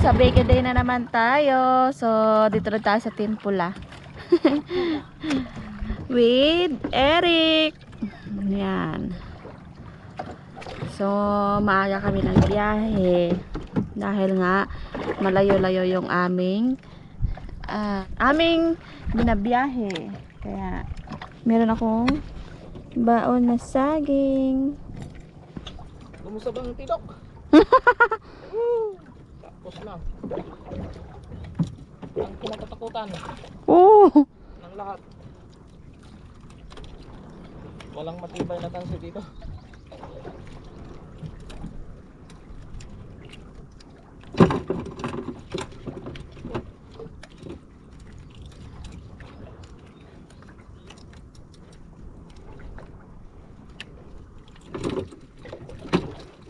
Sa Bake Day na naman tayo. So, dito na tayo sa Tinpula. With Eric. Yan. So, maaga kami ng biyahe. Dahil nga, malayo-layo yung aming binabiyahe. Kaya, meron akong baon na saging. Kumusta bang tidok? Tapos lang. Ang kinatatakutan ng lahat. Walang matibay na tanso dito.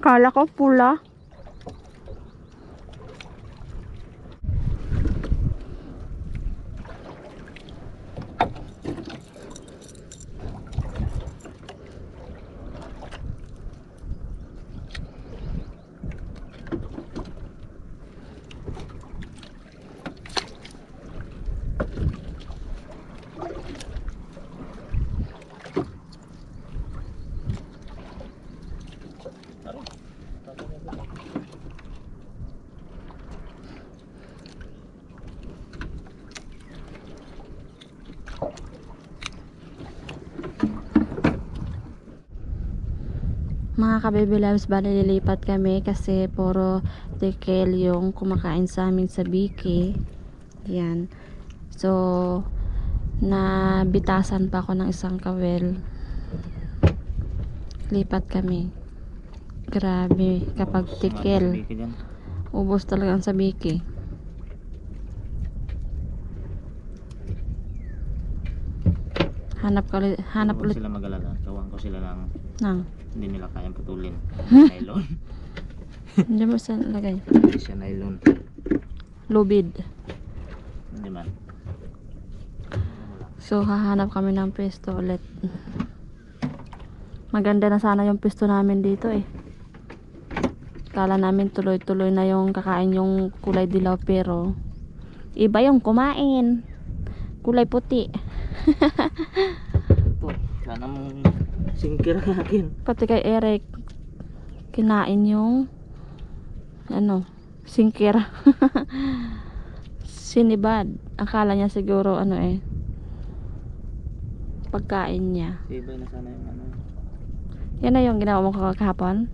Kala ko pula. Mga ka-baby loves, bali lilipat kami kasi puro tekel yung kumakain sa amin sa Biki. Yan. So, nabitasan pa ako ng isang kawel. Lipat kami. Grabe, kapag tekel, ubos talaga ang sa Biki. Hanap ulit sila mag-alala. Tawang ko sila lang. Hindi nila kayang putulin. Nylon. Hindi mo saan lagay? Hindi siya nylon. Lubid. Hindi man. So, hahanap kami ng pwesto ulit. Maganda na sana yung pwesto namin dito eh. Kala namin tuloy-tuloy na yung kakain yung kulay dilaw, pero iba yung kumain. Kulay puti. Sana mong singkir akin. Pati kay Eric, kinain yung singkir. Sinibad. Akala niya siguro pagkain niya. Iba na sana yung Yan na yung ginawa mo kahapon.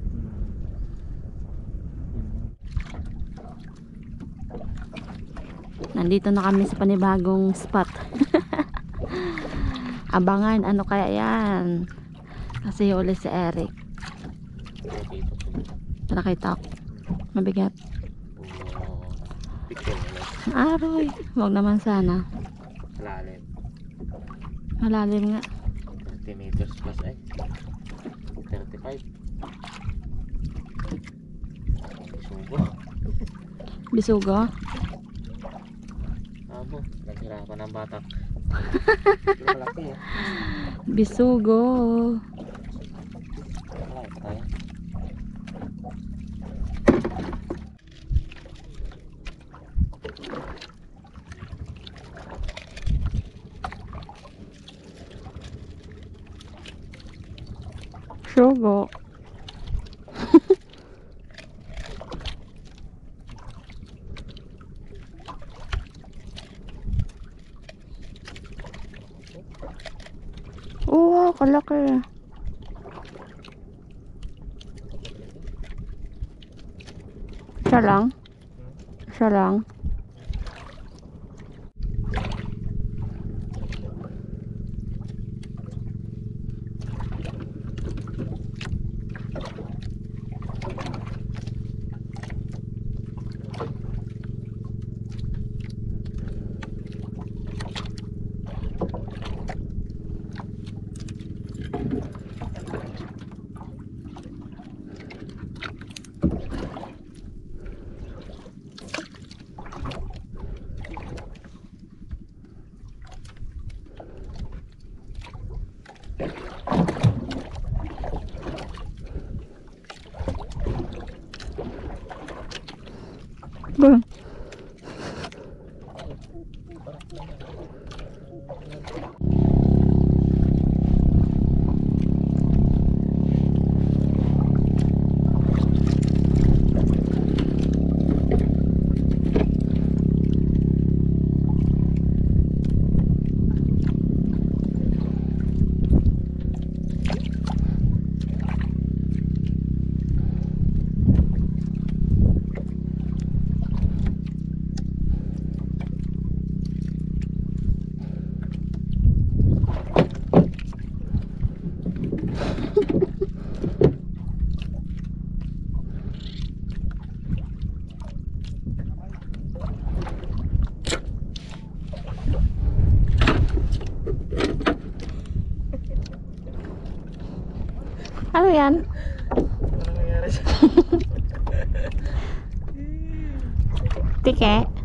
Nandito na kami sa panibagong spot. Abangan, ano kaya yan? Kasi uli si Eric. Nakita ko. Mabigat. Aroy, wag naman sana. Malalim. Malalim nga. 30 meters plus ay. 35. Bisugo. Bisugo? Abo, naghirapan ang batak. Malaki eh. Bisugo. Malaki pa tayo. Sugo. Oo, kalaki. Siya lang? Siya lang? Ano yan? Ano nangyari siya? Tike?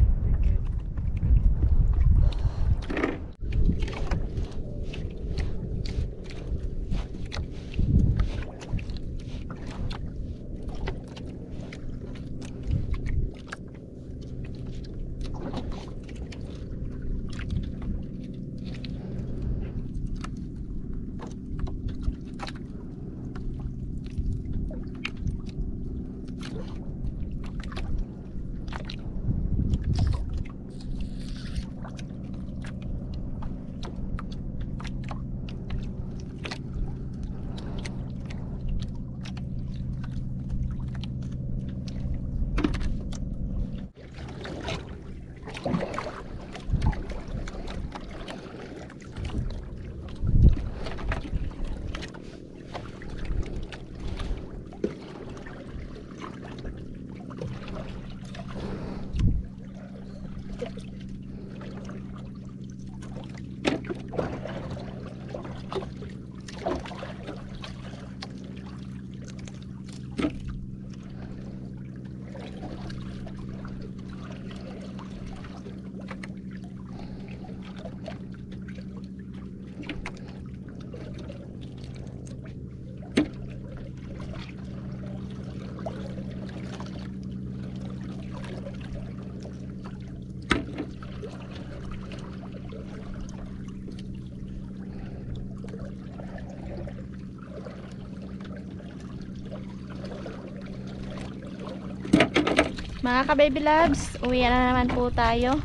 Mga ka-baby loves, uwi na naman po tayo.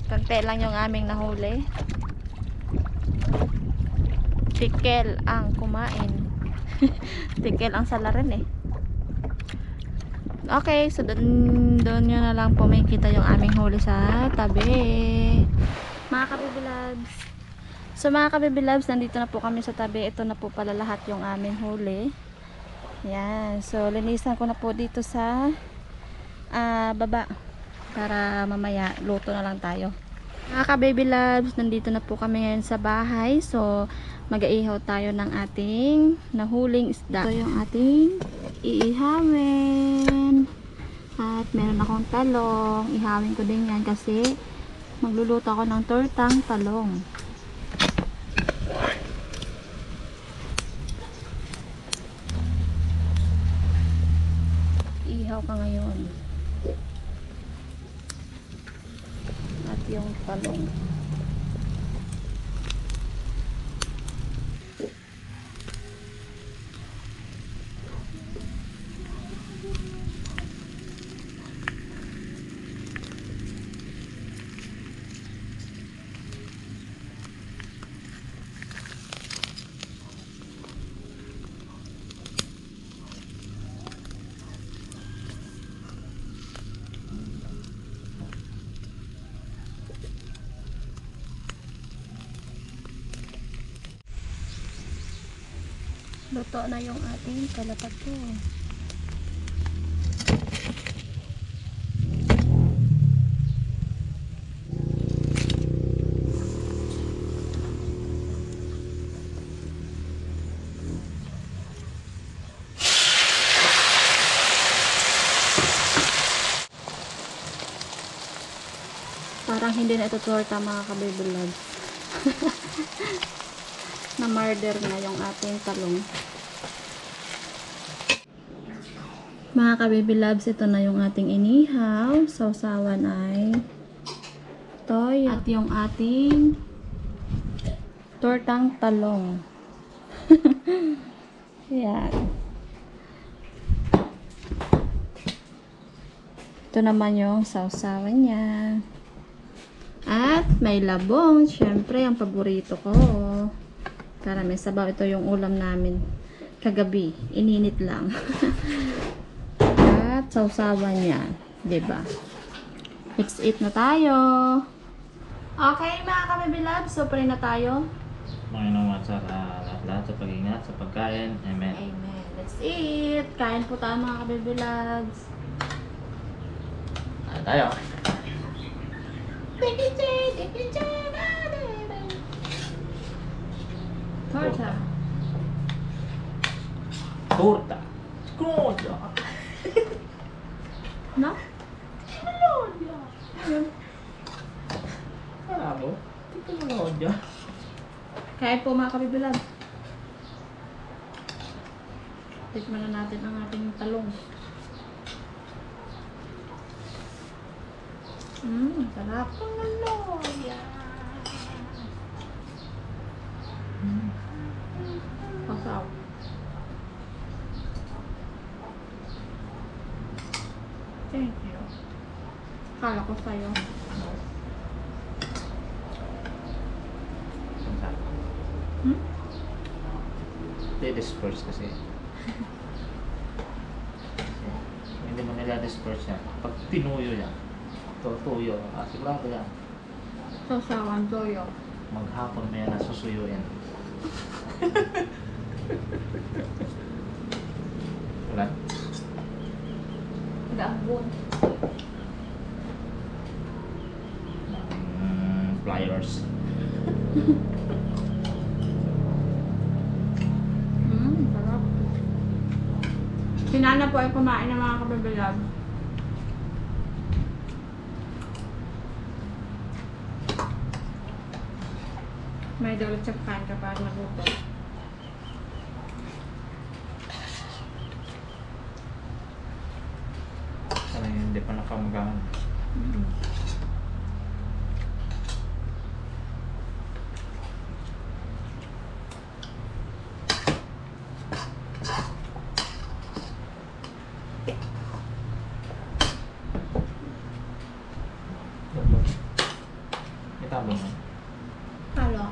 Konti lang yung aming nahuli. Tikel ang kumain. Tikel ang salarin eh. Okay, so doon nyo na lang po may kita yung aming huli sa tabi. Mga ka-baby loves. So mga ka-baby loves, nandito na po kami sa tabi. Ito na po pala lahat yung aming huli. Yan. So linisan ko na po dito sa baba para mamaya luto na lang tayo. Mga ka-baby loves, nandito na po kami ngayon sa bahay. So mag-iihaw tayo ng ating nahuling isda. Ito yung ating iihawin. At meron akong talong. Ihawin ko din yan kasi magluluto ako ng tortang talong. Ihaw ka ngayon. At yung talong. Luto na yung ating kalapati. Parang hindi na ito torta mga ka-baby loves. Na murder na yung ating talong. Mga ka-baby loves, ito na yung ating inihaw. Sausawan ay toy at yung ating tortang talong. Yan. Ito naman yung sausawan niya. At may labong. Siyempre, ang paborito ko. Para may sabaw. Ito yung ulam namin. Kagabi. Ininit lang. At sausawan niya. Diba? Let's eat na tayo. Okay, mga kabibilab. So, pray na tayo. Panginoon sa lahat sa pag-ingat, sa pagkain. Amen. Amen. Let's eat. Kain po tayo, mga kabibilabs. Tayo. Torta. Torta. Torta. No? Bravo. Ito mo na dyan. Kain po, mga kabibilab. Tikman na natin ang ating talong. Sarap. Pasaw. Thank you. Kala ko sa'yo. Disperse kasi. Hindi mo nila disperse yan. Pag tinuyo yan, tuyo. Sigurado yan. Sausawan, toyo. Maghapon mo yan nasusuyuin. Wala. Gabon. Pliers. Sarap. Si Nana po ay kumain ng mga kabibilab. May dulot sa kain ka para magutom. Sana hindi pa nakamagahan. Itabon mo. Halo.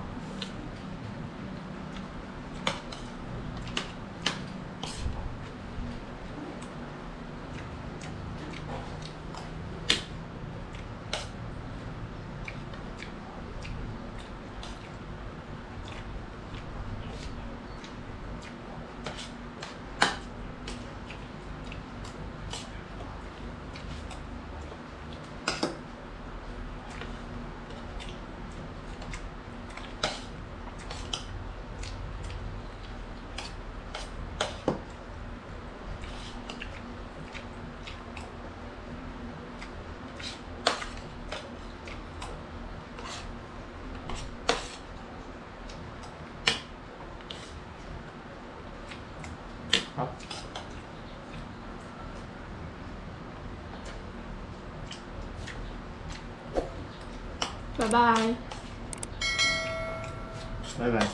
Ha? Bye-bye. Bye-bye.